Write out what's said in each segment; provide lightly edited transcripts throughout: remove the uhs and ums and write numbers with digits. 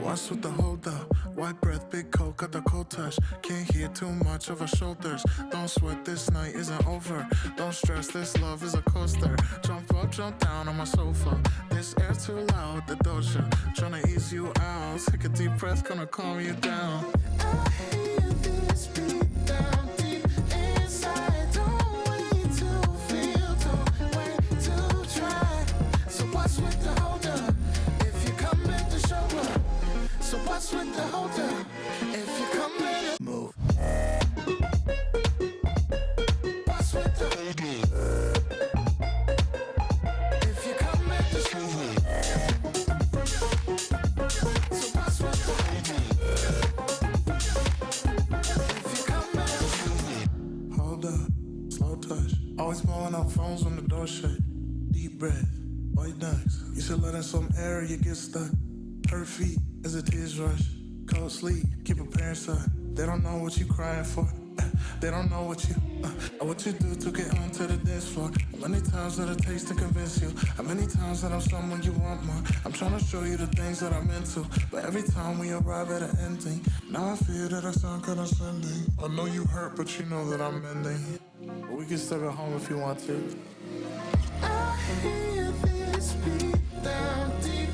What's with the hold up? White breath, big coat, got the cold touch. Can't hear too much of our shoulders. Don't sweat, this night isn't over. Don't stress, this love is a coaster. Jump up, jump down on my sofa. This air's too loud, the doja. Tryna ease you out. Take a deep breath, gonna calm you down. I hear this beat down deep inside. Don't wait to feel, don't wait to try. So what's with the hold up? If you come in to show up. So what's with the hold up? If you come in to move. What's with the hold up? If you come in to show up. So what's with the hold up? If you come in to show up. Hold up, slow touch. Always blowing up phones when the door shut. Deep breath, white nights. You should let in some air, you get stuck. Hurt feet as the tears rush. Cold sleep, keep a parent side. They don't know what you crying for. They don't know what you do to get onto the dance floor. How many times that it takes to convince you? How many times that I'm someone you want more? I'm trying to show you the things that I'm into, but every time we arrive at an ending, now I fear that I sound condescending. I know you hurt, but you know that I'm mending. But we can still go home if you want to. I hear this beat down deep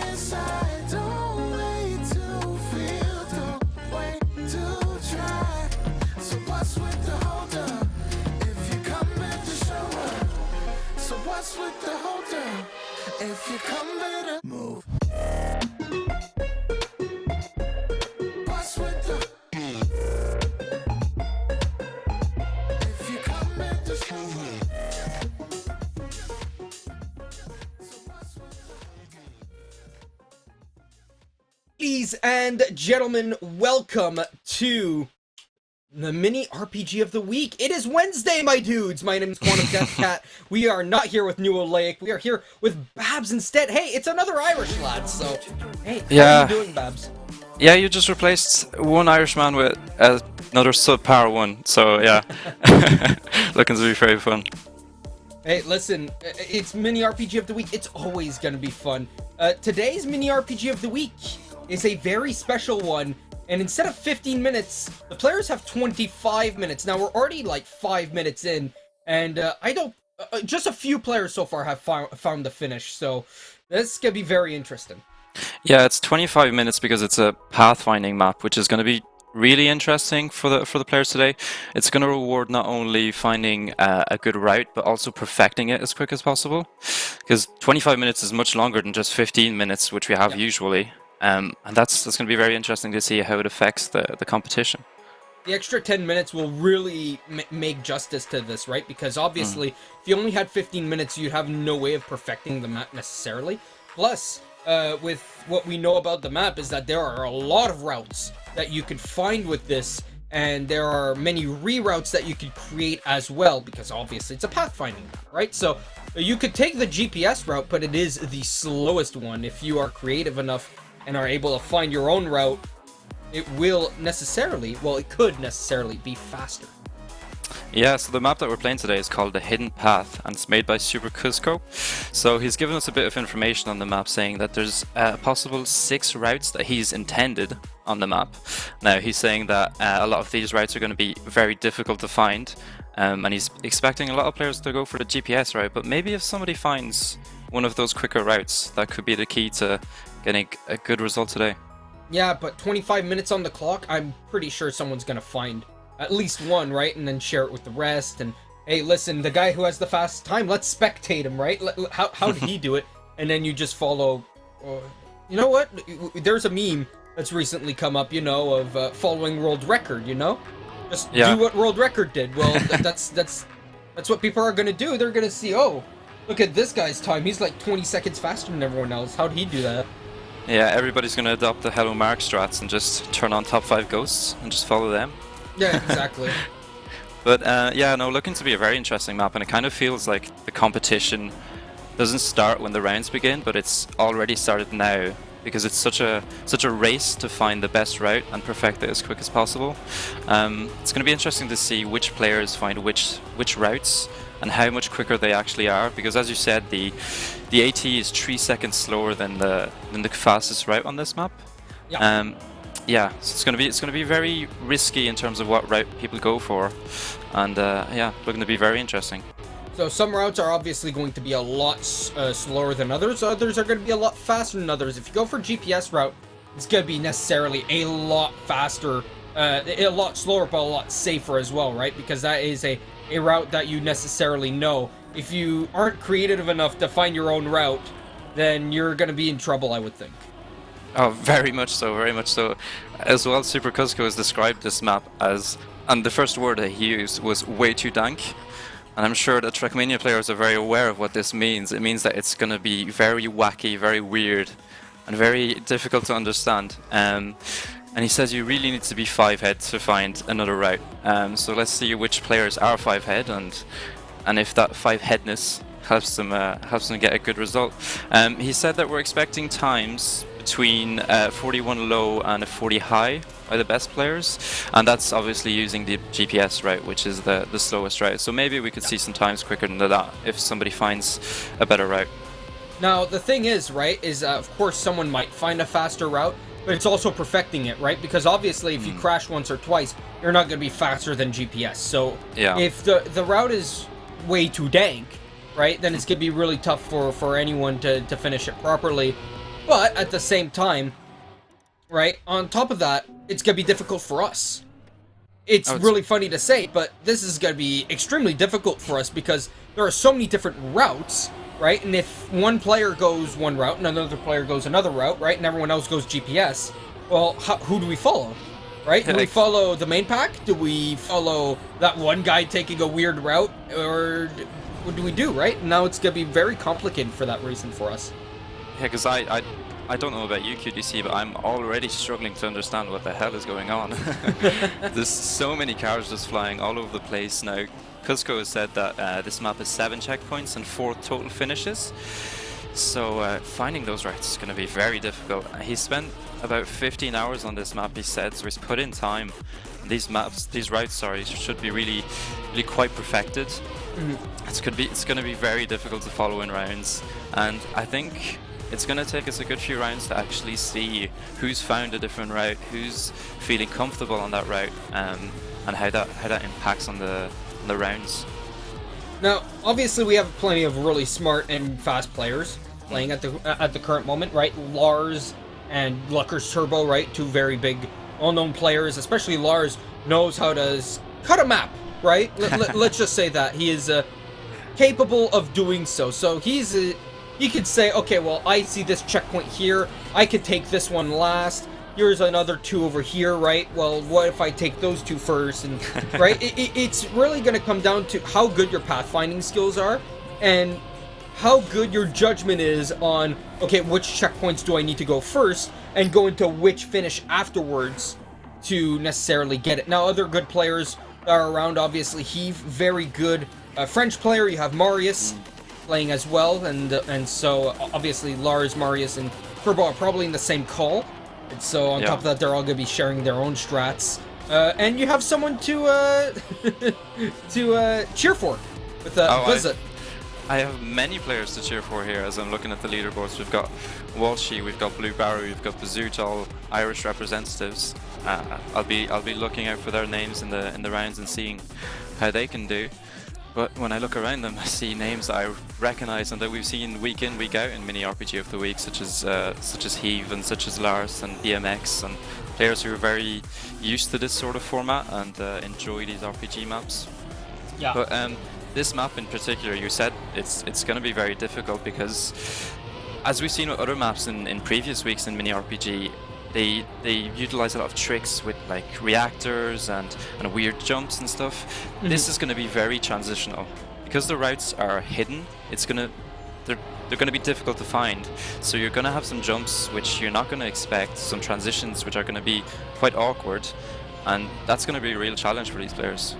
inside. Don't wait to feel, don't wait to try. So what's with the hold up? If you come in to show up. So what's with the hold up? If you come in to move. What's with the if you come in to show up. Ladies and gentlemen, welcome to the mini RPG of the week. It is Wednesday, my dudes. My name is Quantum Deathcat. We are not here with New Oleic. We are here with Babs instead. Hey, it's another Irish lad, so hey, how are you doing, Babs? Yeah, you just replaced one Irishman with another subpar one, so yeah. Looking to be very fun. Hey, listen, it's mini RPG of the week. It's always gonna be fun. Today's mini RPG of the week is a very special one, and instead of 15 minutes, the players have 25 minutes. Now, we're already like 5 minutes in, and just a few players so far have found the finish, so this gonna be very interesting. Yeah, it's 25 minutes because it's a pathfinding map, which is going to be really interesting for the players today. It's going to reward not only finding a good route, but also perfecting it as quick as possible, because 25 minutes is much longer than just 15 minutes, which we have usually. And that's going to be very interesting to see how it affects the competition. The extra 10 minutes will really make justice to this, right? Because obviously, if you only had 15 minutes, you'd have no way of perfecting the map necessarily. Plus, with what we know about the map is that there are a lot of routes that you could find with this, and there are many reroutes that you could create as well, because obviously it's a pathfinding map, right? So you could take the GPS route, but it is the slowest one. If you are creative enough and are able to find your own route, it could necessarily be faster. Yeah, so the map that we're playing today is called The Hidden Path, and it's made by Super Cusco. So he's given us a bit of information on the map, saying that there's a possible 6 routes that he's intended on the map. Now he's saying that a lot of these routes are going to be very difficult to find, and he's expecting a lot of players to go for the GPS route, but maybe if somebody finds one of those quicker routes, that could be the key to getting a good result today. Yeah, but 25 minutes on the clock, I'm pretty sure someone's gonna find at least one, right? And then share it with the rest. And hey, listen, the guy who has the fastest time, let's spectate him, right? How did he do it? And then you just follow. You know what? There's a meme that's recently come up, of following world record. Just do what world record did. Well, that's what people are gonna do. They're gonna see, oh, look at this guy's time. He's like 20 seconds faster than everyone else. How'd he do that? Yeah, everybody's going to adopt the Hello Mark strats and just turn on top 5 ghosts and just follow them. Yeah, exactly. But looking to be a very interesting map, and it kind of feels like the competition doesn't start when the rounds begin, but it's already started now, because it's such a race to find the best route and perfect it as quick as possible. It's going to be interesting to see which players find which routes and how much quicker they actually are, because as you said, the AT is 3 seconds slower than the fastest route on this map. Yeah. So it's gonna be very risky in terms of what route people go for, and looking to be very interesting. So some routes are obviously going to be a lot slower than others. Others are going to be a lot faster than others. If you go for GPS route, it's going to be necessarily a lot faster, a lot slower, but a lot safer as well, right? Because that is a route that you necessarily know. If you aren't creative enough to find your own route, then you're going to be in trouble, I would think. Oh, very much so, very much so. As well, Super Cusco has described this map as, and the first word that he used was way too dank. And I'm sure that Trackmania players are very aware of what this means. It means that it's going to be very wacky, very weird, and very difficult to understand. And he says you really need to be 5-head to find another route. So let's see which players are 5-head, and if that 5-headness helps them get a good result. He said that we're expecting times between 41 low and a 40 high by the best players, and that's obviously using the GPS route, which is the slowest route. So maybe we could see some times quicker than that if somebody finds a better route. Now the thing is, right, is of course someone might find a faster route, but it's also perfecting it, right? Because obviously if you crash once or twice, you're not going to be faster than GPS. So if the route is way too dank, right, then it's going to be really tough for anyone to finish it properly. But at the same time, right, on top of that, it's going to be difficult for us. It's really funny to say, but this is going to be extremely difficult for us because there are so many different routes, right? And if one player goes one route and another player goes another route, right, and everyone else goes GPS, well, who do we follow, right? Do we follow the main pack? Do we follow that one guy taking a weird route? Or what do we do, right? Now it's going to be very complicated for that reason for us. Yeah, because I don't know about you, QDC, but I'm already struggling to understand what the hell is going on. There's so many cars just flying all over the place now. Cusco has said that this map has 7 checkpoints and 4 total finishes. So finding those routes is going to be very difficult. He spent about 15 hours on this map, he said, so he's put in time. These routes, should be really quite perfected. It's going to be very difficult to follow in rounds, and I think it's going to take us a good few rounds to actually see who's found a different route, who's feeling comfortable on that route, and how that impacts on the rounds. Now, obviously, we have plenty of really smart and fast players playing at the current moment, right? Lars and Lucker's Turbo, right? 2 very big, well-known players. Especially Lars knows how to cut a map, right? Let's just say that he is capable of doing so. So he could say, okay, well, I see this checkpoint here. I could take this one last. Here's another 2 over here, right? Well, what if I take those 2 first? And right, it's really going to come down to how good your pathfinding skills are and how good your judgment is on, okay, which checkpoints do I need to go first and go into which finish afterwards to necessarily get it. Now, other good players are around, obviously. Heath, very good French player. You have Marius playing as well, and so obviously Lars, Marius, and Turbo are probably in the same call. And so on top of that, they're all going to be sharing their own strats. And you have someone to cheer for with Blizzard. I have many players to cheer for here as I'm looking at the leaderboards. We've got Walshy, we've got Blue Barry, we've got Bazoot, all Irish representatives. I'll be looking out for their names in the rounds and seeing how they can do. But when I look around them, I see names that I recognise and that we've seen week in, week out in Mini RPG of the Week, such as Heave and such as Lars and BMX, and players who are very used to this sort of format and enjoy these RPG maps. Yeah. But this map in particular, you said it's going to be very difficult because, as we've seen with other maps in previous weeks in Mini RPG, they utilize a lot of tricks with like reactors and weird jumps and stuff. Mm-hmm. This is going to be very transitional because the routes are hidden. They're going to be difficult to find. So you're going to have some jumps which you're not going to expect, some transitions which are going to be quite awkward, and that's going to be a real challenge for these players.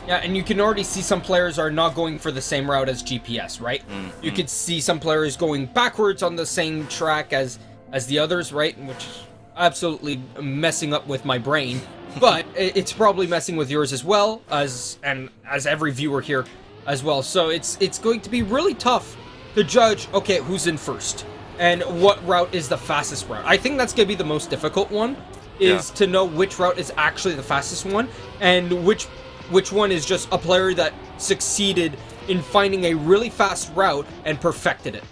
Yeah, and you can already see some players are not going for the same route as GPS, right? Mm-hmm. You could see some players going backwards on the same track as the others, right? Which is absolutely messing up with my brain. But it's probably messing with yours as well, as every viewer here as well. So it's going to be really tough to judge, okay, who's in first and what route is the fastest route. I think that's going to be the most difficult one, is to know which route is actually the fastest one and which one is just a player that succeeded in finding a really fast route and perfected it.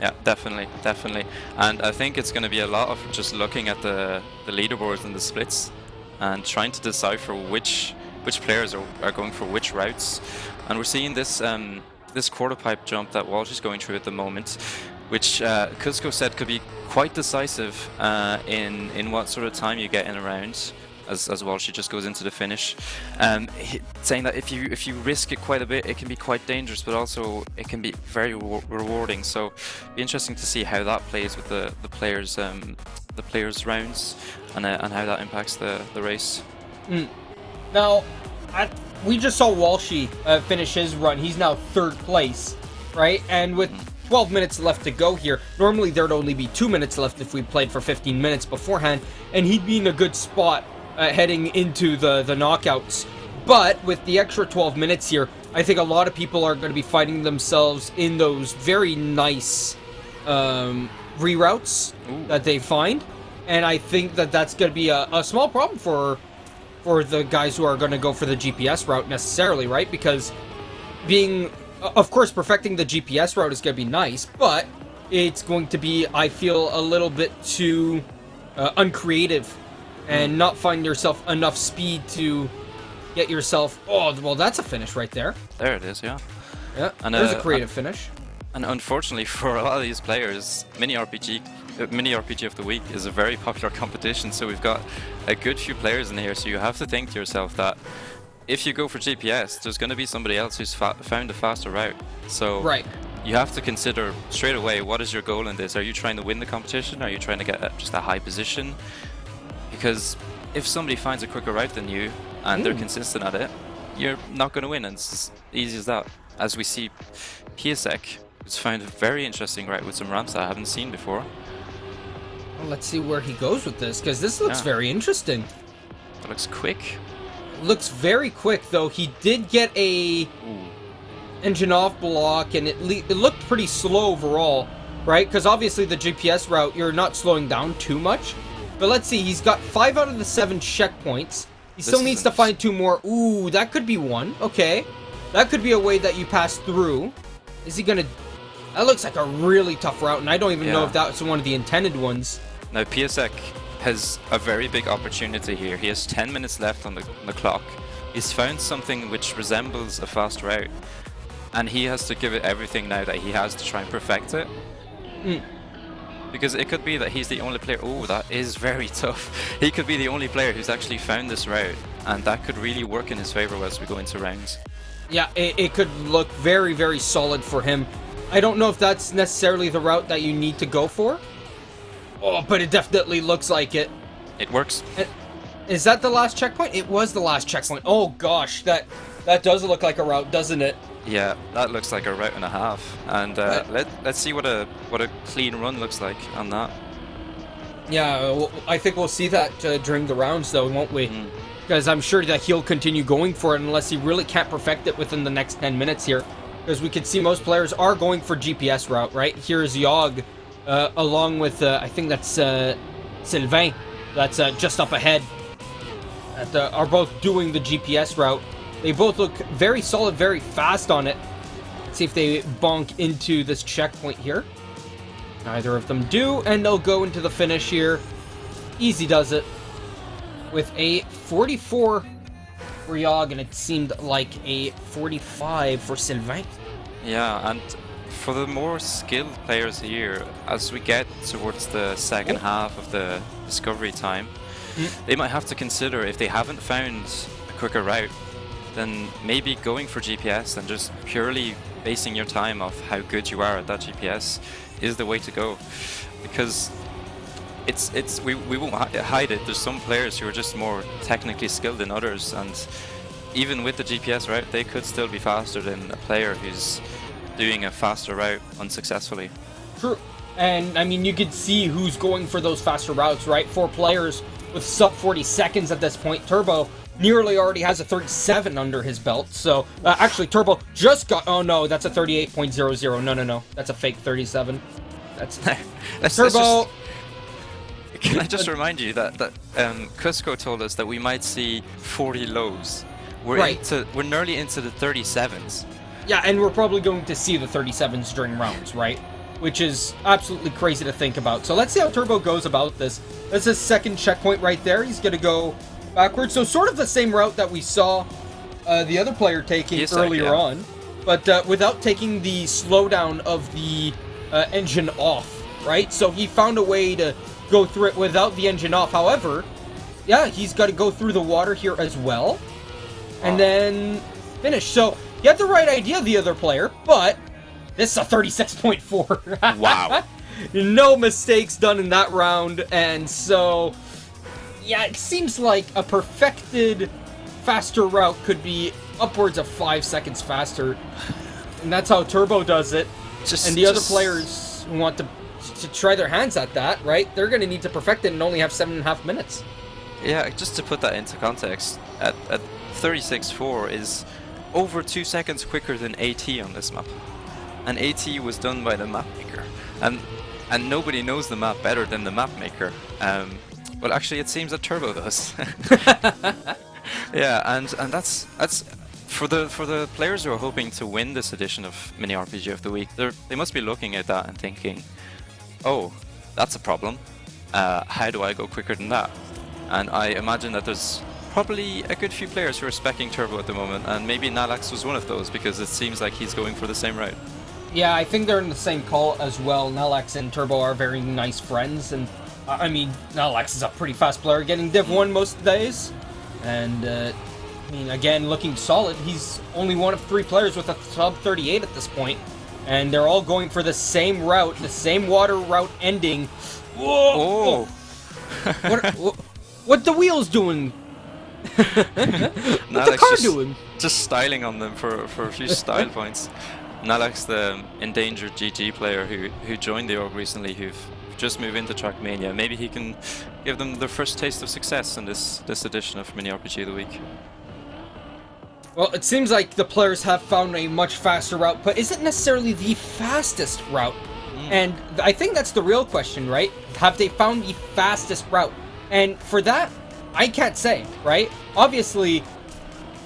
Yeah, definitely. And I think it's going to be a lot of just looking at the leaderboards and the splits and trying to decipher which players are going for which routes. And we're seeing this this quarter pipe jump that Walsh is going through at the moment, which Cusco said could be quite decisive in what sort of time you get in a round. As well, she just goes into the finish, saying that if you risk it quite a bit, it can be quite dangerous, but also it can be very rewarding. So, it'll be interesting to see how that plays with the players' rounds, and how that impacts the race. Now, we just saw Walshy finish his run. He's now 3rd place, right? And with 12 minutes left to go here. Normally, there'd only be 2 minutes left if we played for 15 minutes beforehand, and he'd be in a good spot heading into the knockouts. But with the extra 12 minutes here, I think a lot of people are going to be fighting themselves in those very nice reroutes that they find, and I think that that's going to be a small problem for the guys who are going to go for the GPS route necessarily, right? Because of course, perfecting the GPS route is going to be nice, but it's going to be, I feel, a little bit too uncreative and not find yourself enough speed to get yourself... Oh, well, that's a finish right there. There it is, yeah. Yeah, and there's a creative finish. And unfortunately for a lot of these players, Mini RPG of the Week is a very popular competition, so we've got a good few players in here, so you have to think to yourself that if you go for GPS, there's going to be somebody else who's found a faster route. So right. You have to consider straight away, what is your goal in this? Are you trying to win the competition? Are you trying to get just a high position? Because if somebody finds a quicker route than you and they're consistent at it, you're not going to win, and it's as easy as that. As we see, Piasek has found a very interesting route with some ramps that I haven't seen before. Well, let's see where he goes with this, because this looks very interesting. It looks quick. Looks very quick, though. He did get a engine off block, and it looked pretty slow overall, right? Because obviously the GPS route, you're not slowing down too much. But let's see, he's got 5 out of the 7 checkpoints. He still needs to find 2 more. Ooh, that could be one. Okay. That could be a way that you pass through. Is he gonna... That looks like a really tough route, and I don't even know if that's one of the intended ones. Now, Piasek has a very big opportunity here. He has 10 minutes left on the clock. He's found something which resembles a fast route, and he has to give it everything now that he has to try and perfect it. Because it could be that he's the only player... Oh, that is very tough. He could be the only player who's actually found this route, and that could really work in his favor as we go into rounds. Yeah, it could look very, very solid for him. I don't know if that's necessarily the route that you need to go for. Oh, but it definitely looks like it. It works. Is that the last checkpoint? It was the last checkpoint. Oh gosh, that does look like a route, doesn't it? Yeah, that looks like a route and a half. And let's see what a clean run looks like on that. Yeah, well, I think we'll see that during the rounds, though, won't we? Because I'm sure that he'll continue going for it unless he really can't perfect it within the next 10 minutes here. because we can see most players are going for GPS route, right? Here's Yogg, along with, I think that's Sylvain, that's just up ahead, that are both doing the GPS route. They both look very solid, very fast on it. Let's see if they bonk into this checkpoint here. Neither of them do, and they'll go into the finish here. Easy does it with a 44 for Yogg, and it seemed like a 45 for Sylvain. Yeah, and for the more skilled players here, as we get towards the second half of the discovery time, they might have to consider, if they haven't found a quicker route, then maybe going for GPS and just purely basing your time off how good you are at that GPS is the way to go. Because we won't hide it, there's some players who are just more technically skilled than others, and even with the GPS route, they could still be faster than a player who's doing a faster route unsuccessfully. True. And, I mean, you could see who's going for those faster routes, right? 4 players with sub 40 seconds at this point. Turbo nearly already has a 37 under his belt. So, actually, Turbo just got... Oh, no, that's a 38.00. No. That's a fake 37. That's Turbo... Can I just remind you that Cusco told us that we might see 40 lows. We're nearly into the 37s. Yeah, and we're probably going to see the 37s during rounds, right? Which is absolutely crazy to think about. So let's see how Turbo goes about this. That's his second checkpoint right there. He's going to go backwards. So sort of the same route that we saw the other player taking earlier on, but without taking the slowdown of the engine off, right? So he found a way to go through it without the engine off. However, yeah, he's got to go through the water here as well, and then finish. So he had the right idea, the other player, but this is a 36.4. Wow. No mistakes done in that round, and so, yeah, it seems like a perfected faster route could be upwards of 5 seconds faster, and that's how Turbo does it. And the other players who want to try their hands at that, right? They're going to need to perfect it and only have 7.5 minutes. Yeah, just to put that into context, at 36.4 is over 2 seconds quicker than AT on this map. And AT was done by the map maker. And nobody knows the map better than the map maker. Well, actually, it seems that Turbo does. Yeah, and that's for the players who are hoping to win this edition of Mini RPG of the Week. They must be looking at that and thinking, oh, that's a problem. How do I go quicker than that? And I imagine that there's probably a good few players who are speccing Turbo at the moment, and maybe Nalax was one of those, because it seems like he's going for the same route. Yeah, I think they're in the same call as well. Nalax and Turbo are very nice friends, and I mean, Nalax is a pretty fast player, getting Div 1 most days. And, I mean, again, looking solid. He's only one of 3 players with a sub 38 at this point. And they're all going for the same route, the same water route ending. Whoa! Oh. What the wheels doing? What the car doing? Just styling on them for a few style points. Nalax, the endangered GG player who joined the org recently, who've just moved into Trackmania. Maybe he can give them their first taste of success in this edition of Mini RPG of the Week. Well, it seems like the players have found a much faster route, but is it necessarily the fastest route? And I think that's the real question, right? Have they found the fastest route? And for that, I can't say, right? Obviously,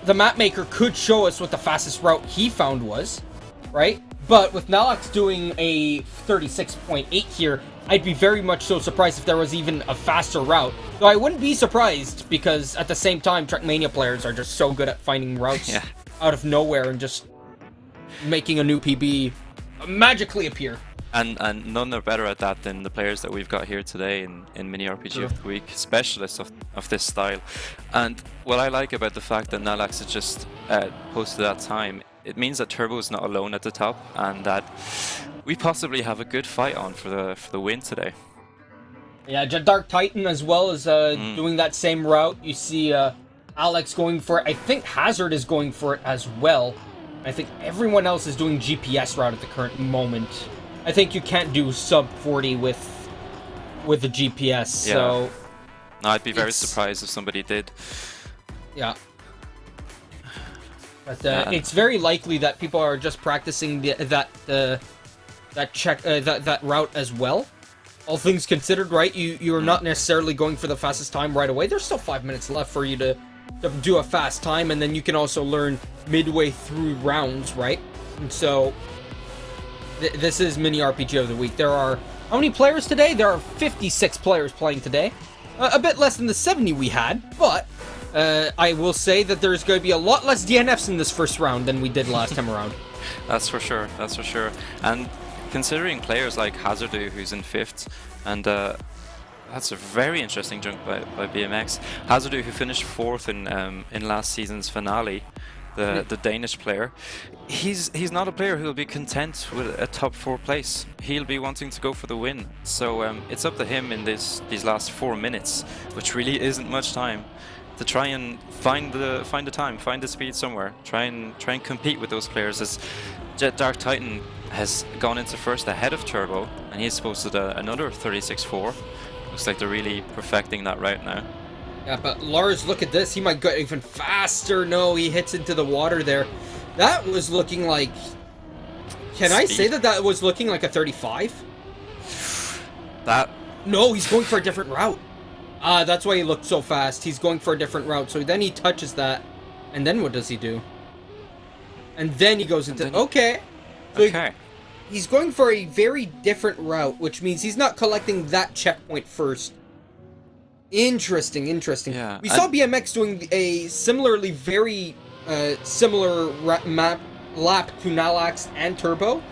the map maker could show us what the fastest route he found was, right? But with Nalax doing a 36.8 here, I'd be very much so surprised if there was even a faster route. Though I wouldn't be surprised, because at the same time, Trackmania players are just so good at finding routes out of nowhere and just making a new PB magically appear. And none are better at that than the players that we've got here today in Mini RPG of the Week, specialists of this style. And what I like about the fact that Nalax has just posted that time, it means that Turbo is not alone at the top, and that we possibly have a good fight on for the win today. Yeah, Dark Titan as well is doing that same route. You see Alex going for it. I think Hazard is going for it as well. I think everyone else is doing GPS route at the current moment. I think you can't do sub 40 with the GPS, so... No, I'd be very surprised if somebody did. Yeah. But it's very likely that people are just practicing that route as well. All things considered, right? You're not necessarily going for the fastest time right away. There's still 5 minutes left for you to do a fast time, and then you can also learn midway through rounds, right? And so this is Mini RPG of the Week. There are how many players today? There are 56 players playing today. A bit less than the 70 we had, but I will say that there's going to be a lot less DNFs in this first round than we did last time around. That's for sure. That's for sure. And considering players like Hazardu, who's in 5th, and that's a very interesting jump by BMX. Hazardu, who finished 4th in last season's finale, the Danish player, he's not a player who'll be content with a top 4 place. He'll be wanting to go for the win. So it's up to him in these last 4 minutes, which really isn't much time, to try and find the time, find the speed somewhere. Try and compete with those players. As Jet Dark Titan has gone into first ahead of Turbo, and he's posted another 36.4. Looks like they're really perfecting that route now. Yeah, but Lars, look at this. He might go even faster. No, he hits into the water there. That was looking like... Can I say that was looking like a 35? No, he's going for a different route. That's why he looked so fast. He's going for a different route. So then he touches that. And then what does he do? And then he goes into... Okay. So okay. He's going for a very different route, which means he's not collecting that checkpoint first. Interesting. Yeah, we saw BMX doing a similarly very similar lap to Nalax and Turbo,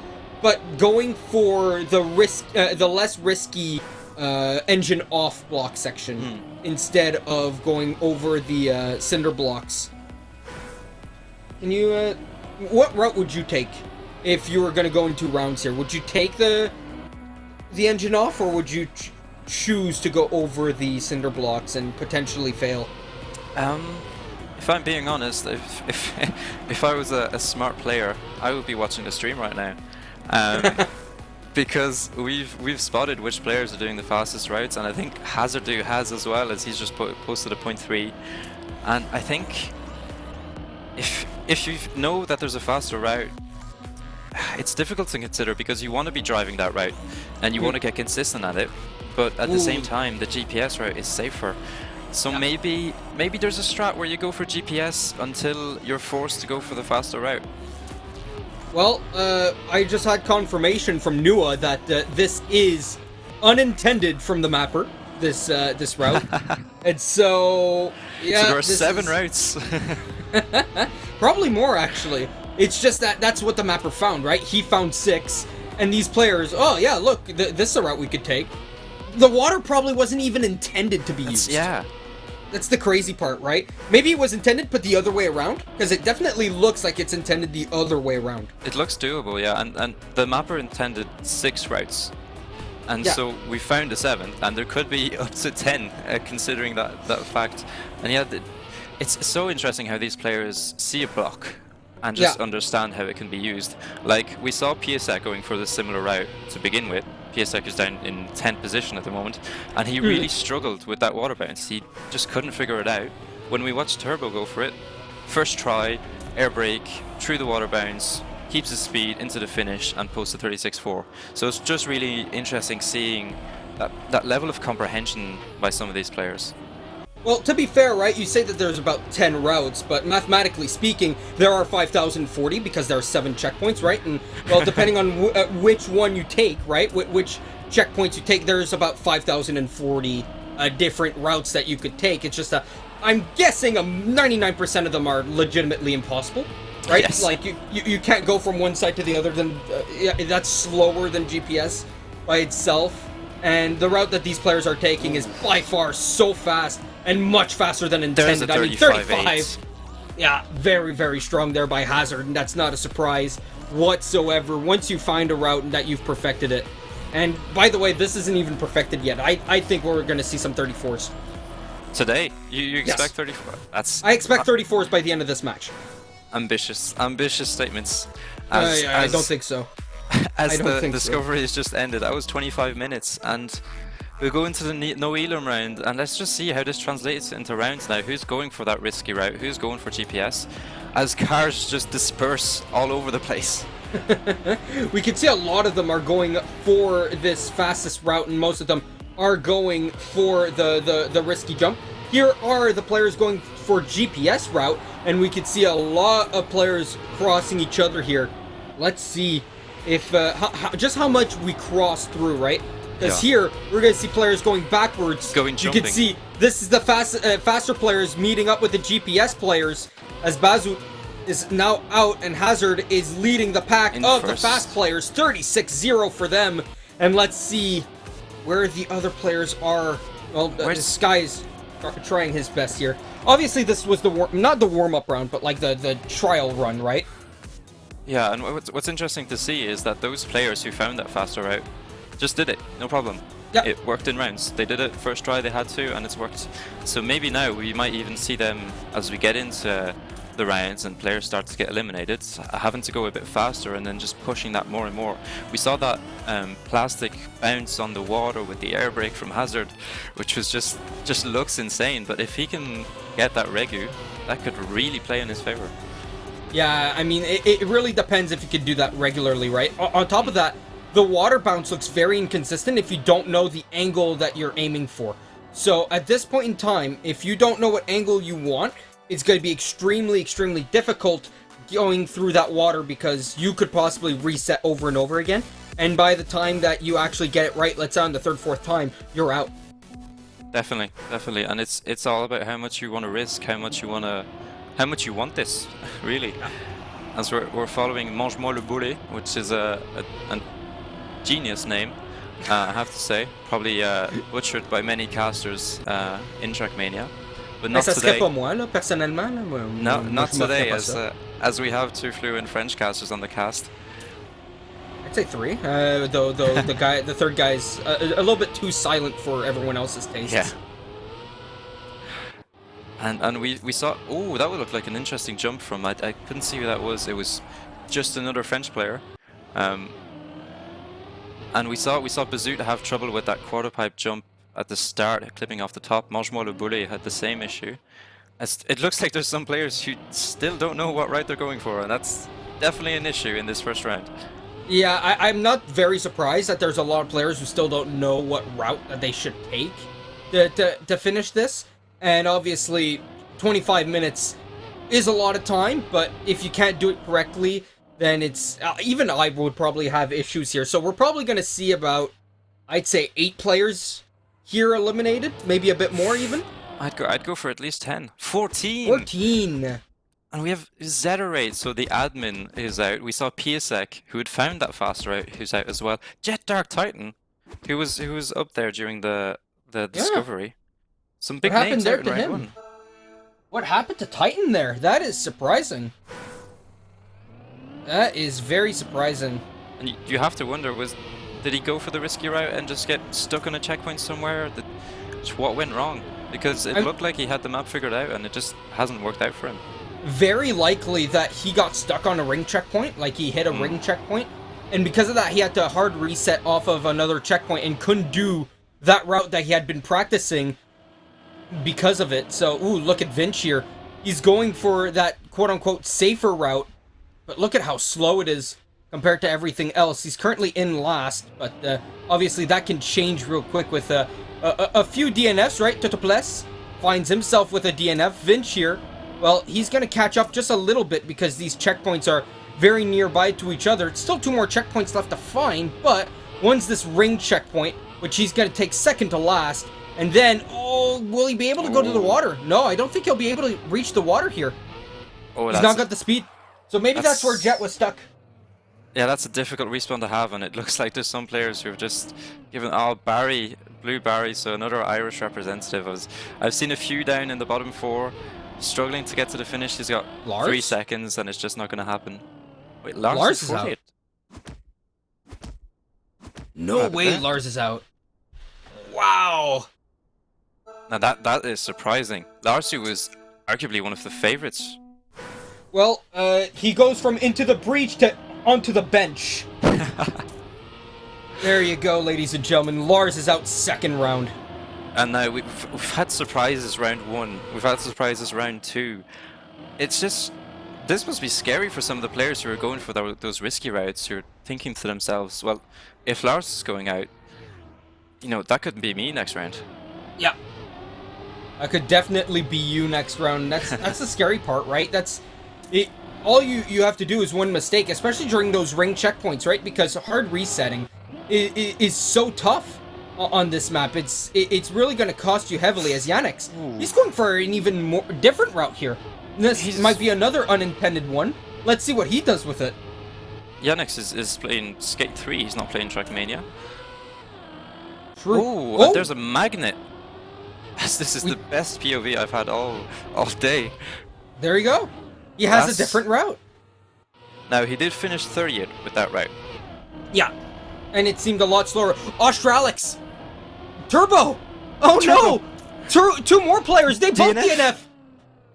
but going for the less risky engine off block section instead of going over the cinder blocks. Can you? What route would you take if you were going to go in 2 rounds here? Would you take the engine off, or would you choose to go over the cinder blocks and potentially fail? If I'm being honest, if I was a smart player, I would be watching the stream right now, because we've spotted which players are doing the fastest routes, and I think Hazardu has as well, as he's just posted a 0.3, and I think if you know that there's a faster route, it's difficult to consider because you want to be driving that route and you want to get consistent at it, but at the same time the GPS route is safer. So maybe there's a strat where you go for GPS until you're forced to go for the faster route. Well, I just had confirmation from Nua that this is unintended from the mapper, this route. And so yeah, so there are 7 routes. Probably more, actually. It's just that's what the mapper found, right? He found 6, and these players, oh yeah, look, this is a route we could take. The water probably wasn't even intended to be used. Yeah. That's the crazy part, right? Maybe it was intended, but the other way around? Because it definitely looks like it's intended the other way around. It looks doable, yeah, and the mapper intended 6 routes. And so we found a 7th, and there could be up to 10, considering that fact. And yeah, it's so interesting how these players see a block and just understand how it can be used. Like, we saw PSEC going for the similar route to begin with. PSEC is down in 10th position at the moment, and he really struggled with that water bounce. He just couldn't figure it out. When we watched Turbo go for it, first try, air brake, through the water bounce, keeps his speed into the finish, and posts a 36.4. So it's just really interesting seeing that level of comprehension by some of these players. Well, to be fair, right, you say that there's about 10 routes, but mathematically speaking, there are 5,040 because there are 7 checkpoints, right? And, well, depending on which one you take, right, which checkpoints you take, there's about 5,040 different routes that you could take. It's just I'm guessing 99% of them are legitimately impossible, right? Yes. Like, you can't go from one side to the other, that's slower than GPS by itself. And the route that these players are taking is by far so fast and much faster than intended. There's a 35. Yeah, very, very strong there by Hazard, and that's not a surprise whatsoever once you find a route that you've perfected it. And by the way, this isn't even perfected yet. I think we're going to see some 34s. Today? You expect 34? I expect 34s by the end of this match. Ambitious statements. I don't think so. As the discovery has just ended, that was 25 minutes, and We'll go into the no Elam round, and let's just see how this translates into rounds now. Who's going for that risky route? Who's going for GPS? As cars just disperse all over the place. We can see a lot of them are going for this fastest route, and most of them are going for the risky jump. Here are the players going for GPS route, and we can see a lot of players crossing each other here. Let's see if just how much we cross through, right? Because here we're gonna see players going backwards. Jumping. You can see this is the faster players meeting up with the GPS players, as Bazut is now out and Hazard is leading the pack of the fast players. 36-0 for them. And let's see where the other players are. Well, this guy's trying his best here. Obviously, this was not the warm-up round, but like the trial run, right? Yeah, and what's interesting to see is that those players who found that faster route just did it, no problem. Yep. It worked in rounds. They did it first try, they had to, and it's worked. So maybe now we might even see them, as we get into the rounds and players start to get eliminated, having to go a bit faster and then just pushing that more and more. We saw that plastic bounce on the water with the air brake from Hazard, which was just looks insane. But if he can get that regu, that could really play in his favor. Yeah, I mean, it really depends if you can do that regularly, right? On top of that, the water bounce looks very inconsistent if you don't know the angle that you're aiming for. So at this point in time, if you don't know what angle you want, it's going to be extremely, extremely difficult going through that water, because you could possibly reset over and over again. And by the time that you actually get it right, let's say on the third, fourth time, you're out. Definitely, and it's all about how much you want to risk, how much you want this, really. As we're following Mange-moi le boulet, which is a genius name, I have to say, probably butchered by many casters in Trackmania. But not today. Pas moi, là, personnellement, là, moi, No, moi, not je me ferais today, pas ça. as we have two fluent French casters on the cast. I'd say 3. Though the third guy's a little bit too silent for everyone else's tastes. Yeah. And we saw, oh, that would look like an interesting jump from, I couldn't see who that was. It was just another French player. And we saw Bazut have trouble with that quarter pipe jump at the start, clipping off the top. Mange-moi le boulet had the same issue. It looks like there's some players who still don't know what route they're going for, and that's definitely an issue in this first round. Yeah, I'm not very surprised that there's a lot of players who still don't know what route that they should take to finish this. And obviously, 25 minutes is a lot of time, but if you can't do it correctly, then it's... even I would probably have issues here. So we're probably going to see about, I'd say, 8 players here eliminated, maybe a bit more even. I'd go for at least 10. 14! 14! And we have Zetterate, so the admin is out. We saw Piasek, who had found that fast route, who's out as well. Jet Dark Titan, who was up there during the discovery. Some big names there in round 1. What happened to Titan there? That is surprising. That is very surprising. And you have to wonder, did he go for the risky route and just get stuck on a checkpoint somewhere? What went wrong? Because it looked like he had the map figured out, and it just hasn't worked out for him. Very likely that he got stuck on a ring checkpoint, like he hit a ring checkpoint, and because of that he had to hard reset off of another checkpoint and couldn't do that route that he had been practicing because of it. So, ooh, look at Vinch here. He's going for that quote-unquote safer route, but look at how slow it is compared to everything else. He's currently in last, but obviously that can change real quick with a few DNFs, right? Totoples finds himself with a DNF. Vinch here, well, he's going to catch up just a little bit because these checkpoints are very nearby to each other. It's still 2 more checkpoints left to find, but one's this ring checkpoint, which he's going to take second to last. And then, oh, will he be able to go to the water? No, I don't think he'll be able to reach the water here. Oh, he's not got the speed. So maybe that's where Jet was stuck. Yeah, that's a difficult respawn to have, and it looks like there's some players who have just given... Oh, Blue Barry, so another Irish representative. I've seen a few down in the bottom 4, struggling to get to the finish. He's got Lars? 3 seconds, and it's just not going to happen. Wait, Lars is out. No way Lars is out. Wow. Now that is surprising. Lars, who was arguably one of the favorites. Well, he goes from into the breach to onto the bench. There you go, ladies and gentlemen. Lars is out second round. And now we've had surprises round 1. We've had surprises round 2. It's just, this must be scary for some of the players who are going for those risky routes, who are thinking to themselves, well, if Lars is going out, you know, that could be me next round. Yeah. I could definitely be you next round. That's the scary part, right? That's it. All you have to do is one mistake, especially during those ring checkpoints, right? Because hard resetting is so tough on this map. It's really going to cost you heavily. As Yannick's, he's going for an even more different route here. This might be another unintended one. Let's see what he does with it. Yannick is playing Skate 3. He's not playing Trackmania. True. Oh, and there's a magnet. This is the best POV I've had all day. There you go. He has a different route. Now, he did finish 30th with that route. Yeah. And it seemed a lot slower. Australix! Turbo! Oh Turbo. no! Two more players. They both DNF. DNF.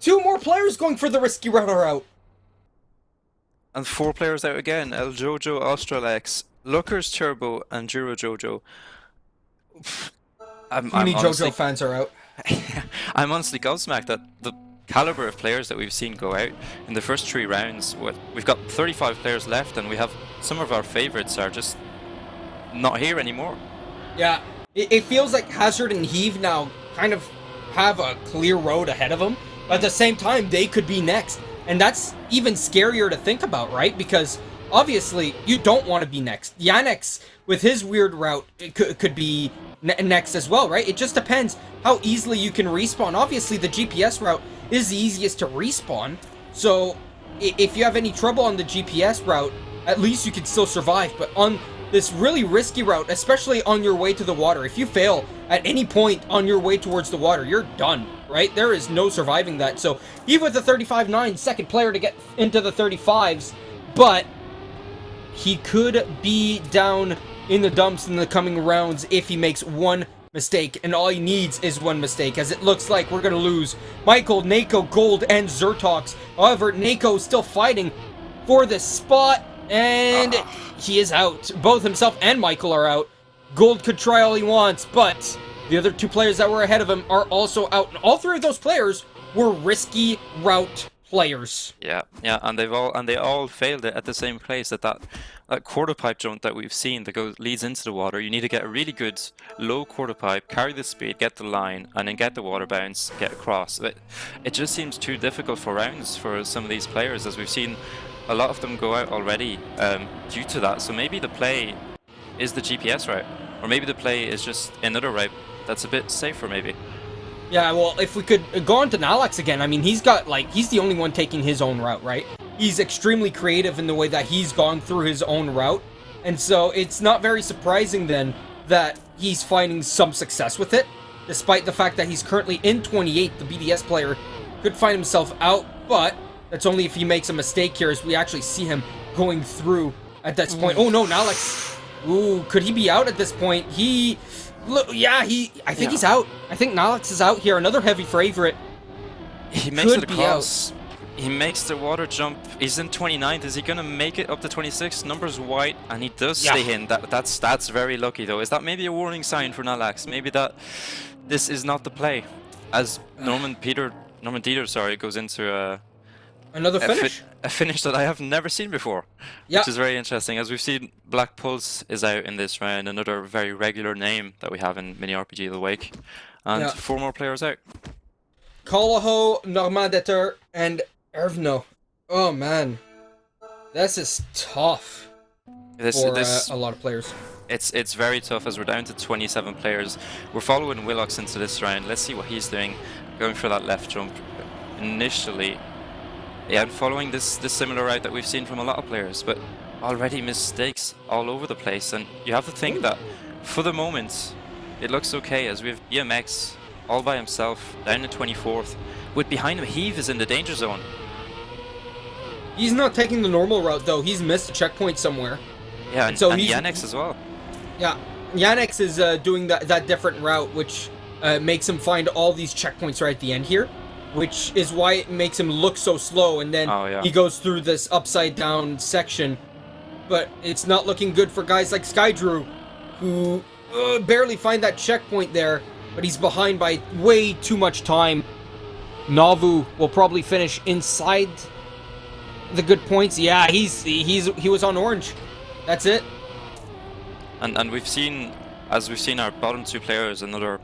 2 more players going for the risky route. And 4 players out again. El Jojo, Australex, Lookers, Turbo, and Jiro Jojo. Many JoJo fans are out. I'm honestly gobsmacked that the caliber of players that we've seen go out in the first 3 rounds. We've got 35 players left, and we have some of our favorites are just not here anymore. Yeah, it feels like Hazard and Heave now kind of have a clear road ahead of them, but at the same time, they could be next. And that's even scarier to think about, right? Because obviously, you don't want to be next. Yannick's, with his weird route, it could be next as well, right? It just depends how easily you can respawn. Obviously, the GPS route is the easiest to respawn, so if you have any trouble on the GPS route, at least you can still survive. But on this really risky route, especially on your way to the water, if you fail at any point on your way towards the water, you're done, right? There is no surviving that. So even with the 35-9, second player to get into the 35s, but he could be down in the dumps in the coming rounds if he makes one mistake, and all he needs is one mistake, as it looks like we're going to lose Michael, Nako, Gold, and Zertox. However, Nako's still fighting for this spot, and he is out. Both himself and Michael are out. Gold could try all he wants, but the other 2 players that were ahead of him are also out, and all 3 of those players were risky route players. Yeah, and they all failed it at the same place. At that quarter pipe jump that we've seen that leads into the water, you need to get a really good low quarter pipe, carry the speed, get the line, and then get the water bounce, get across. It just seems too difficult for rounds for some of these players, as we've seen a lot of them go out already due to that. So maybe the play is the GPS route, or maybe the play is just another route that's a bit safer, maybe. Yeah, well, if we could go on to Nalax again, I mean, he's the only one taking his own route, right? He's extremely creative in the way that he's gone through his own route, and so it's not very surprising then that he's finding some success with it, despite the fact that he's currently in 28. The BDS player could find himself out, but that's only if he makes a mistake here, as we actually see him going through at that point. Oh no, Nalax. Ooh, could he be out at this point? I think he's out. I think Nalax is out here. Another heavy favorite. He makes it across. He makes the water jump. He's in 29th. Is he gonna make it up to 26? Numbers white, and he does stay in. That's very lucky though. Is that maybe a warning sign for Nalax? Maybe that this is not the play. As Norman Dieter, goes into another finish. A finish that I have never seen before, which is very interesting. As we've seen, Black Pulse is out in this round, another very regular name that we have in Mini RPG of the Wake, and 4 more players out. Kalaho, Normandeter, and Ervno. Oh man, this is tough for a lot of players. It's very tough, as we're down to 27 players. We're following Willox into this round. Let's see what he's doing, going for that left jump initially. Yeah, and following this similar route that we've seen from a lot of players, but already mistakes all over the place. And you have to think that for the moment it looks okay, as we have BMX all by himself down to 24th, with behind him Heave is in the danger zone. He's not taking the normal route though. He's missed a checkpoint somewhere. Yeah, and Yannick as well. Yeah, Yannick is doing that different route, which makes him find all these checkpoints right at the end here, which is why it makes him look so slow, and then he goes through this upside down section. But it's not looking good for guys like Skydrew. who barely find that checkpoint there, but he's behind by way too much time. Navu will probably finish inside the good points. Yeah, he was on orange. That's it. And we've seen our bottom two players, another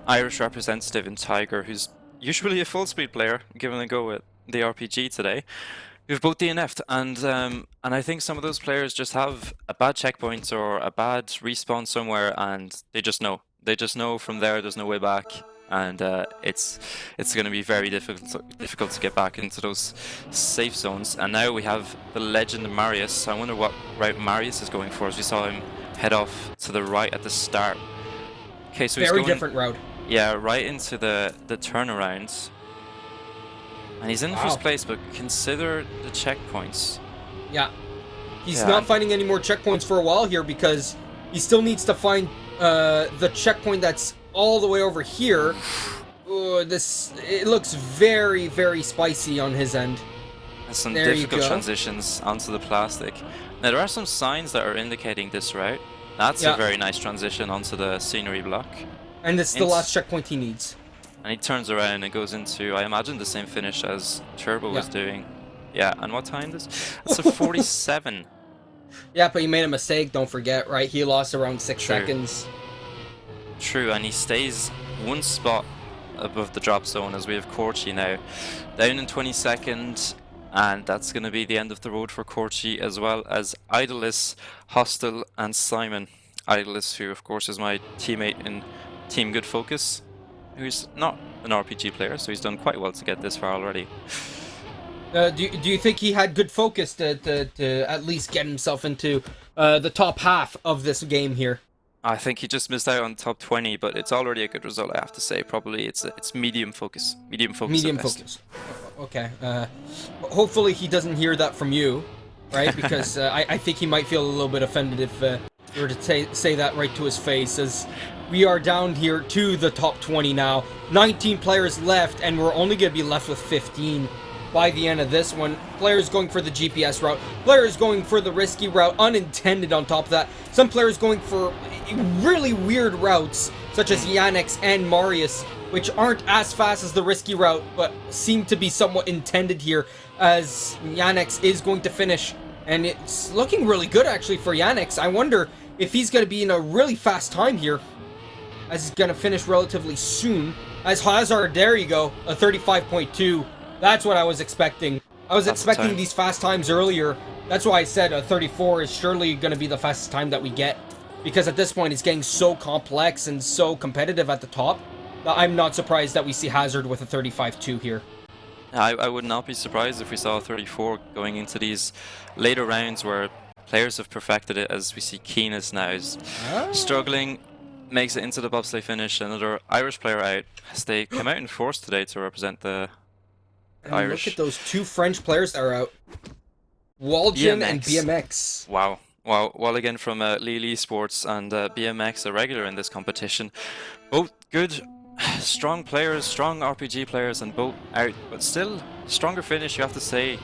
Irish representative in Tiger, who's usually a full speed player, given a go at the RPG today. We've both DNF'd, and I think some of those players just have a bad checkpoint or a bad respawn somewhere, and they just know. They just know from there's no way back, and it's going to be very difficult to get back into those safe zones. And now we have the legend Marius. I wonder what route Marius is going for, as we saw him head off to the right at the start. Okay, so he's very going, different route. Yeah, right into the turnaround. And he's in first place, but consider the checkpoints. Yeah. He's not finding any more checkpoints for a while here because he still needs to find the checkpoint that's all the way over here. It looks very, very spicy on his end. And some difficult transitions onto the plastic. Now, there are some signs that are indicating this route. That's a very nice transition onto the scenery block. And it's the last checkpoint he needs. And he turns around and goes into, I imagine, the same finish as Turbo was doing. Yeah, and what time is that's a 47. Yeah, but he made a mistake, don't forget, right? He lost around 6 seconds. True, and he stays one spot above the drop zone as we have Corchi now. Down in 22nd, and that's going to be the end of the road for Corchi, as well as Idolis, Hostel, and Simon. Idolis, who of course is my teammate in Team Good Focus, who's not an RPG player, so he's done quite well to get this far already. Do you think he had good focus to at least get himself into the top half of this game here? I think he just missed out on top 20, but it's already a good result, I have to say. Probably it's medium focus. Medium focus. Okay. Hopefully he doesn't hear that from you, right? Because I think he might feel a little bit offended if you were to say that right to his face, as we are down here to the top 20 now. 19 players left, and we're only going to be left with 15 by the end of this one. Players going for the GPS route, players going for the risky route, unintended on top of that. Some players going for really weird routes, such as Yannick's and Marius, which aren't as fast as the risky route, but seem to be somewhat intended here, as Yannick's is going to finish. And it's looking really good, actually, for Yannick's. I wonder if he's going to be in a really fast time here, as he's going to finish relatively soon. As Hazard, there you go, a 35.2. That's what I was expecting. I was expecting these fast times earlier. That's why I said a 34 is surely going to be the fastest time that we get. Because at this point, it's getting so complex and so competitive at the top that I'm not surprised that we see Hazard with a 35.2 here. I would not be surprised if we saw a 34 going into these later rounds where players have perfected it, as we see Keenis now is struggling, makes it into the bobsleigh finish. Another Irish player out, as they come out in force today to represent the Irish. Look at those two French players that are out. Walgen and BMX. Wow. Well, again from Lille Esports and BMX, a regular in this competition. Both good, strong players, strong RPG players, and both out, but still stronger finish, you have to say,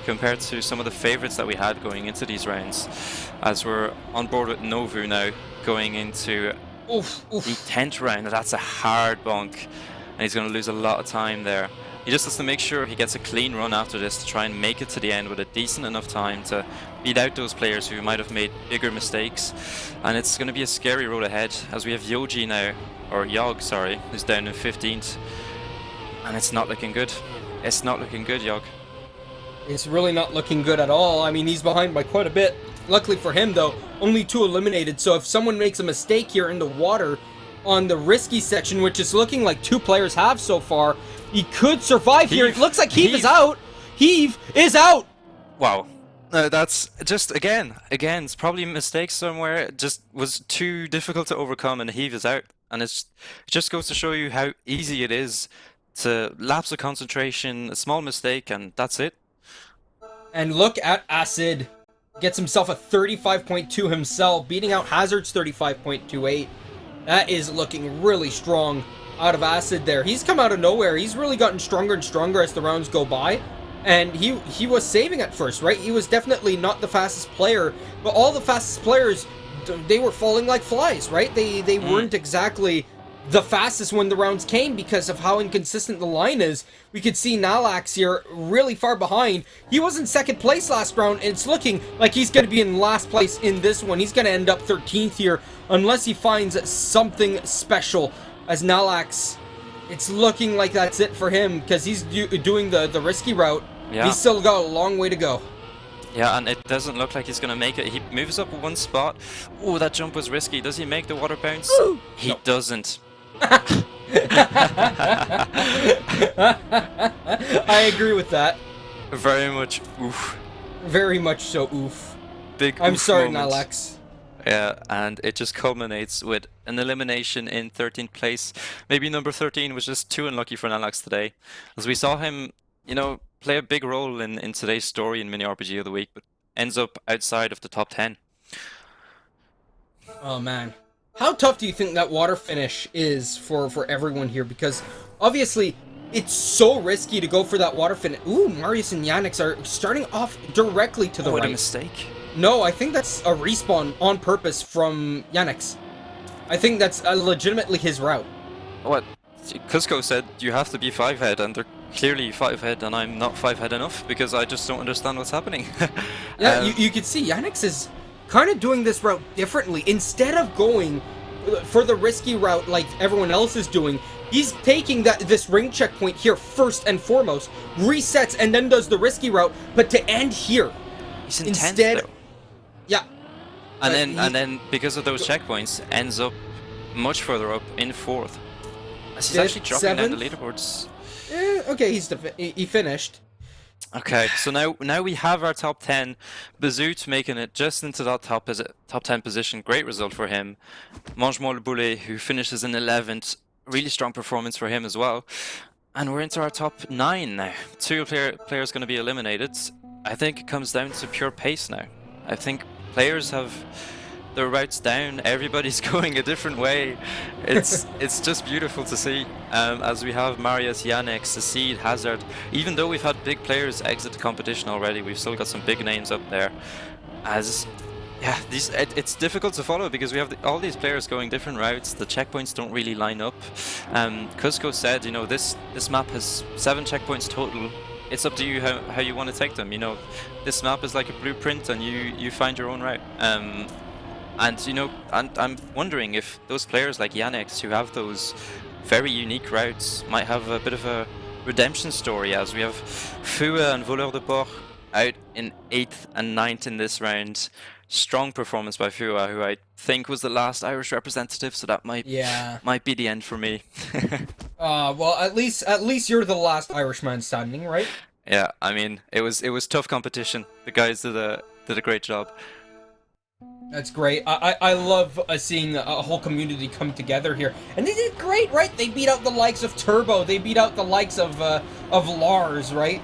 compared to some of the favorites that we had going into these rounds. As we're on board with Novu now, going into the 10th round. That's a hard bonk, and he's going to lose a lot of time there. He just has to make sure he gets a clean run after this to try and make it to the end with a decent enough time to beat out those players who might have made bigger mistakes. And it's going to be a scary road ahead, as we have Yogi now, or Yog, sorry, who's down in 15th. And it's not looking good. It's not looking good, Yog. It's really not looking good at all. I mean, he's behind by quite a bit. Luckily for him, though, only 2 eliminated. So if someone makes a mistake here in the water on the risky section, which is looking like 2 players have so far, he could survive here. It looks like Heave is out. Heave is out. Wow. That's just, again, it's probably a mistake somewhere. It just was too difficult to overcome, and Heave is out. And it just goes to show you how easy it is to lapse of concentration, a small mistake, and that's it. And look at Acid. Gets himself a 35.2 himself, beating out Hazard's 35.28. That is looking really strong out of Acid there. He's come out of nowhere. He's really gotten stronger and stronger as the rounds go by. And he was saving at first, right? He was definitely not the fastest player, but all the fastest players they were falling like flies, right? They weren't exactly the fastest when the rounds came because of how inconsistent the line is. We could see Nalax here really far behind. He was in second place last round, and it's looking like he's going to be in last place in this one. He's going to end up 13th here unless he finds something special. As Nalax, it's looking like that's it for him because he's doing the risky route. Yeah. He's still got a long way to go. Yeah, and it doesn't look like he's going to make it. He moves up one spot. Oh, that jump was risky. Does he make the water bounce? He doesn't. I agree with that. Very much oof. Very much so oof. Big I'm oof sorry, moment. Nalax. Yeah, and it just culminates with an elimination in 13th place. Maybe number 13 was just too unlucky for Nalax today. As we saw him, you know, play a big role in today's story in Mini RPG of the Week, but ends up outside of the top 10. Oh man. How tough do you think that water finish is for everyone here? Because obviously it's so risky to go for that water finish. Ooh, Marius and Yannick are starting off directly to the What right. a mistake. No, I think that's a respawn on purpose from Yannick. I think that's legitimately his route. What? Cusco said you have to be 5-head, and they're clearly 5-head, and I'm not 5-head enough because I just don't understand what's happening. Yeah, you can see Yannick is kind of doing this route differently. Instead of going for the risky route like everyone else is doing, he's taking this ring checkpoint here first and foremost, resets, and then does the risky route, but to end here. He's in Instead, 10th, though. Yeah. And then because of those checkpoints, ends up much further up in 4th. He's actually dropping down the leaderboards. Okay, he finished. Okay, so now we have our top 10. Bazoot making it just into that top 10 position. Great result for him. Mangement le Boulet, who finishes in 11th. Really strong performance for him as well. And we're into our top 9 now. 2 players going to be eliminated. I think it comes down to pure pace now. I think players have their routes down. Everybody's going a different way. It's just beautiful to see. As we have Marius, Yannick, Sacid, Hazard. Even though we've had big players exit the competition already, we've still got some big names up there. It's difficult to follow because we have all these players going different routes. The checkpoints don't really line up. Cusco said, you know, this map has 7 checkpoints total. It's up to you how you want to take them. You know, this map is like a blueprint, and you find your own route. And you know, I'm wondering if those players like Yannick, who have those very unique routes, might have a bit of a redemption story, as we have Fua and Voleur de Port out in 8th and 9th in this round. Strong performance by Fua, who I think was the last Irish representative, so that might be the end for me. Well, at least you're the last Irishman standing, right? Yeah, I mean, it was tough competition. The guys did a great job. That's great. I love seeing a whole community come together here, and they did great, right? They beat out the likes of Turbo. They beat out the likes of Lars, right?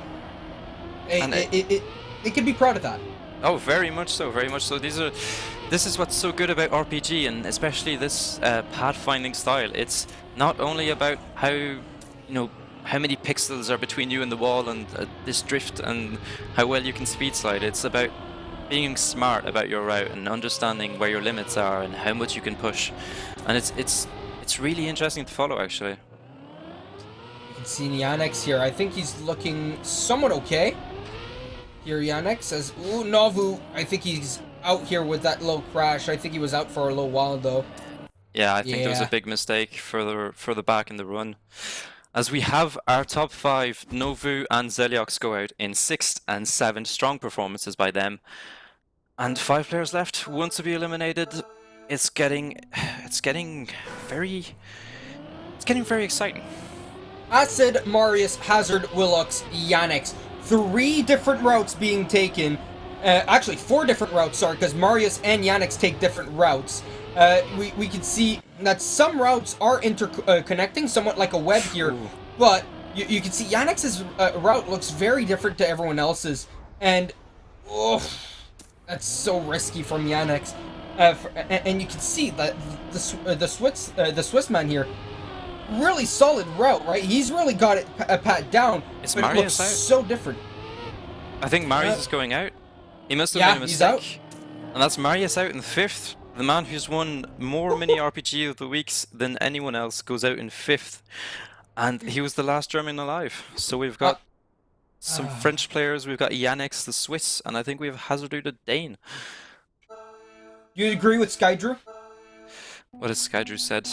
They can be proud of that. Oh, very much so, very much so. This is what's so good about RPG, and especially this pathfinding style. It's not only about how many pixels are between you and the wall and this drift and how well you can speed slide. It's about being smart about your route and understanding where your limits are and how much you can push. And it's really interesting to follow, actually. You can see Yannick here. I think he's looking somewhat okay. Here Yannick says, ooh, Novu, I think he's out here with that little crash. I think he was out for a little while, though. Yeah, I think there was a big mistake further back in the run. As we have our top 5, Novu and Zeliox go out in 6th and 7th. Strong performances by them. And 5 players left, 1 to be eliminated. It's getting very exciting. Acid, Marius, Hazard, Willux, Yannick. 3 different routes being taken. Actually, 4 different routes, sorry, because Marius and Yannick take different routes. We can see that some routes are interconnecting, somewhat like a web here. Ooh. But you can see Yannick's route looks very different to everyone else's. And, that's so risky from Yannick. And you can see that the Swiss man here, really solid route, right? He's really got it pat down. Is but Marius it looks out? So different. I think Marius is going out. He must have made a mistake. He's out. And that's Marius out in 5th. the man who's won more mini RPG of the weeks than anyone else, goes out in 5th. And he was the last German alive. So we've got some French players, we've got Yannick's the Swiss, and I think we have Hazardu the Dane. You agree with Skydrew? What has Skydrew said?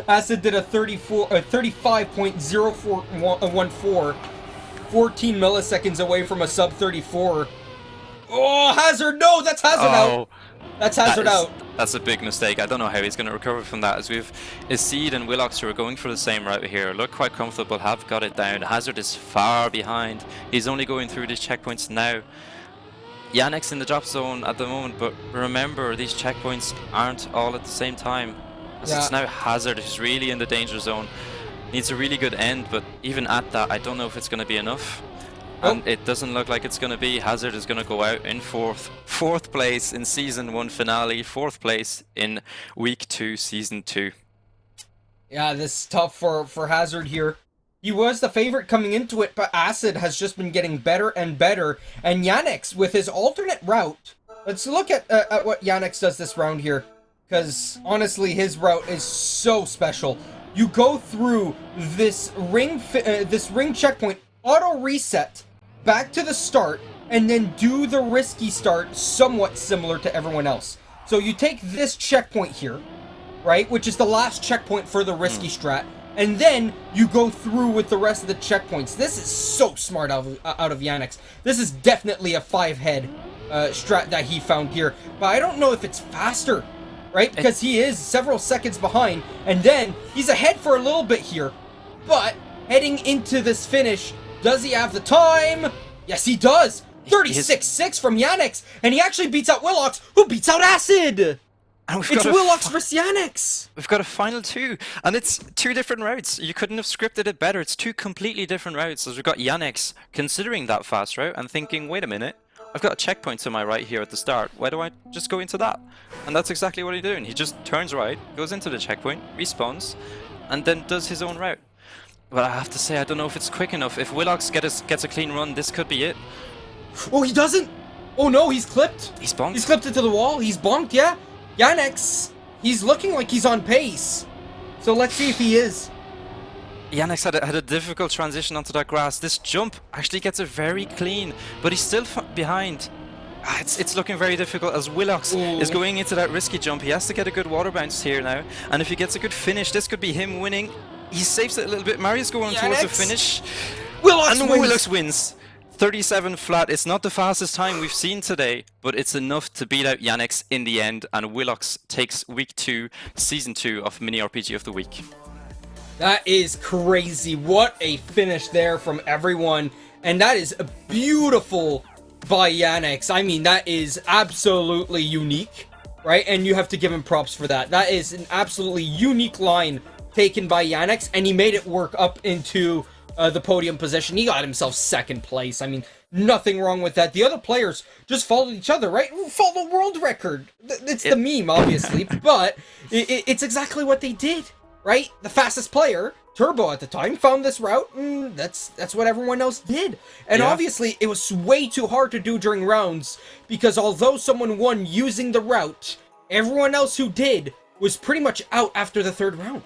Acid did a 35.0414, 14 milliseconds away from a sub 34. Oh, Hazard, no, that's Hazard out. That's Hazard out. That's a big mistake. I don't know how he's going to recover from that, as we've Iseed and Willox who are going for the same route here. Look quite comfortable, have got it down. Hazard is far behind. He's only going through these checkpoints now. Yannick's in the drop zone at the moment, but remember, these checkpoints aren't all at the same time. As it's now Hazard who's really in the danger zone. Needs a really good end, but even at that, I don't know if it's going to be enough. And it doesn't look like it's going to be. Hazard is going to go out in 4th. 4th place in Season 1 finale. 4th place in Week 2, Season 2. Yeah, this is tough for Hazard here. He was the favorite coming into it, but Acid has just been getting better and better. And Yannick's, with his alternate route, let's look at what Yannick's does this round here. Because, honestly, his route is so special. You go through this ring checkpoint, auto reset, back to the start, and then do the risky start somewhat similar to everyone else. So you take this checkpoint here, right, which is the last checkpoint for the risky strat, and then you go through with the rest of the checkpoints. This is so smart out of Yannick's. This is definitely a 5-head strat that he found here, but I don't know if it's faster, right, because he is several seconds behind, and then he's ahead for a little bit here, but heading into this finish, does he have the time? Yes, he does. 36.6 from Yannick's, and he actually beats out Willox, who beats out Acid. And it's Willox versus Yannick's. We've got a final 2, and it's 2 different routes. You couldn't have scripted it better. It's 2 completely different routes. As we've got Yannick's considering that fast route and thinking, wait a minute, I've got a checkpoint to my right here at the start. Why do I just go into that? And that's exactly what he's doing. He just turns right, goes into the checkpoint, respawns, and then does his own route. But I have to say, I don't know if it's quick enough. If Willox gets a clean run, this could be it. Oh, he doesn't! Oh no, he's clipped! He's bonked. He's clipped into the wall, he's bonked, yeah. Yannick's, he's looking like he's on pace. So let's see if he is. Yannick's had a difficult transition onto that grass. This jump actually gets it very clean, but he's still behind. It's looking very difficult as Willox is going into that risky jump. He has to get a good water bounce here now, and if he gets a good finish, this could be him winning. He saves it a little bit. Mario's going towards the finish. Willox wins. 37 flat. It's not the fastest time we've seen today, but it's enough to beat out Yannick's in the end, and Willox takes Week 2, Season 2 of Mini RPG of the Week. That is crazy. What a finish there from everyone. And that is beautiful by Yannick's. I mean, that is absolutely unique, right? And you have to give him props for that. That is an absolutely unique line taken by Yannick's, and he made it work up into the podium position. He got himself 2nd place. I mean, nothing wrong with that. The other players just followed each other, right? Follow the world record. It's the meme, obviously, but it's exactly what they did, right? The fastest player, Turbo at the time, found this route, and that's what everyone else did. And obviously, it was way too hard to do during rounds, because although someone won using the route, everyone else who did was pretty much out after the 3rd round.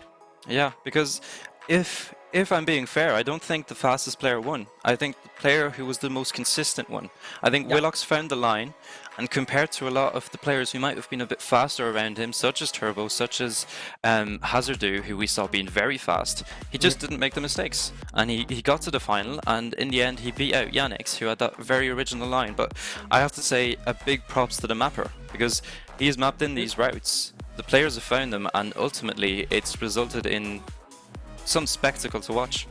Yeah, because if I'm being fair, I don't think the fastest player won. I think the player who was the most consistent one. I think Willox found the line, and compared to a lot of the players who might have been a bit faster around him, such as Turbo, such as Hazardu, who we saw being very fast, he just didn't make the mistakes. And he got to the final, and in the end he beat out Yannick's, who had that very original line. But I have to say a big props to the mapper, because he has mapped in these routes. The players have found them, and ultimately it's resulted in some spectacle to watch.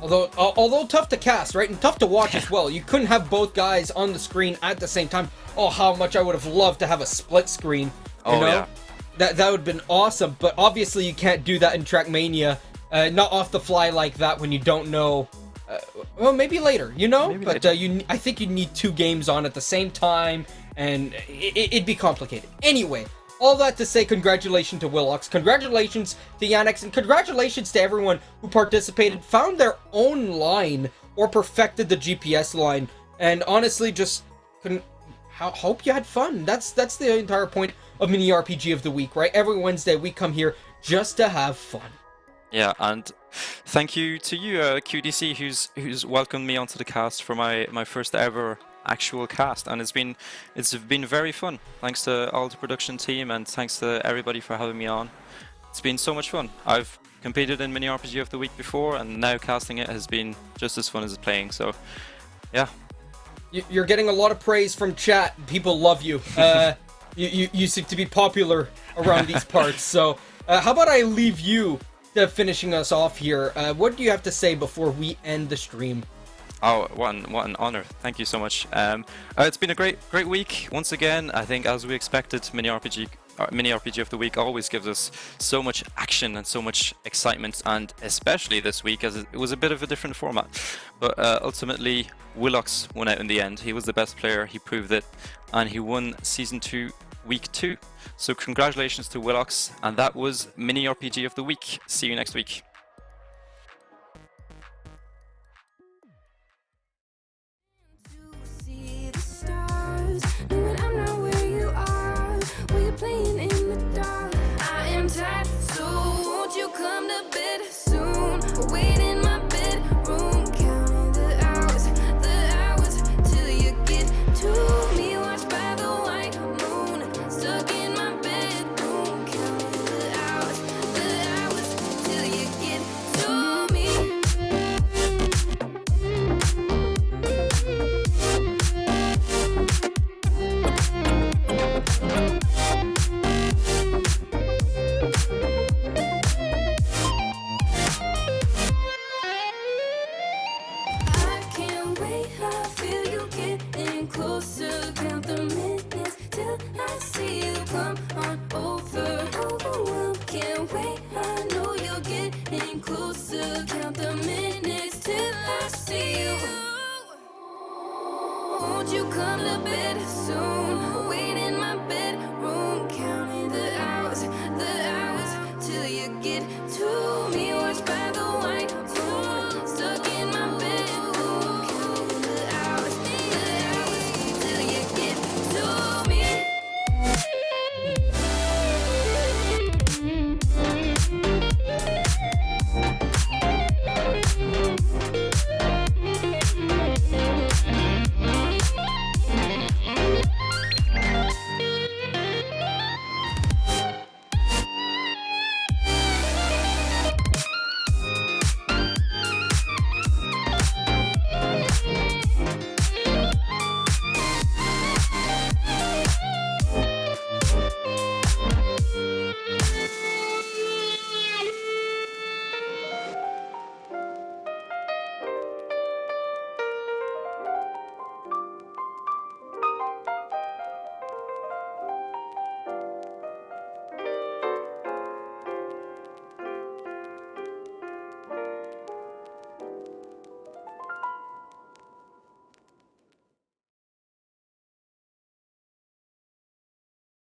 Although tough to cast, right, and tough to watch as well. You couldn't have both guys on the screen at the same time. Oh, how much I would have loved to have a split screen. You know? Yeah. That would have been awesome. But obviously you can't do that in Trackmania. Not off the fly like that when you don't know. Well, maybe later, you know. Maybe but I think you need 2 games on at the same time, and it'd be complicated. Anyway. All that to say, congratulations to Willox, congratulations to Yannick's, and congratulations to everyone who participated, found their own line, or perfected the GPS line. And honestly, just hope you had fun. That's the entire point of Mini RPG of the Week, right? Every Wednesday we come here just to have fun. Yeah, and thank you to you, QDC, who's welcomed me onto the cast for my first ever actual cast, and it's been very fun. Thanks to all the production team, and thanks to everybody for having me on. It's been so much fun. I've competed in Mini RPG of the Week before, and now casting it has been just as fun as playing. So, yeah. You're getting a lot of praise from chat. People love you. You seem to be popular around these parts. So, how about I leave you to finishing us off here? What do you have to say before we end the stream? Oh, what an honor! Thank you so much. It's been a great week once again. I think, as we expected, Mini RPG of the Week always gives us so much action and so much excitement, and especially this week as it was a bit of a different format. But ultimately, Willox won out in the end. He was the best player. He proved it, and he won Season 2, Week 2. So congratulations to Willox, and that was Mini RPG of the Week. See you next week. Count the minutes till I see you. Won't you come to bed soon?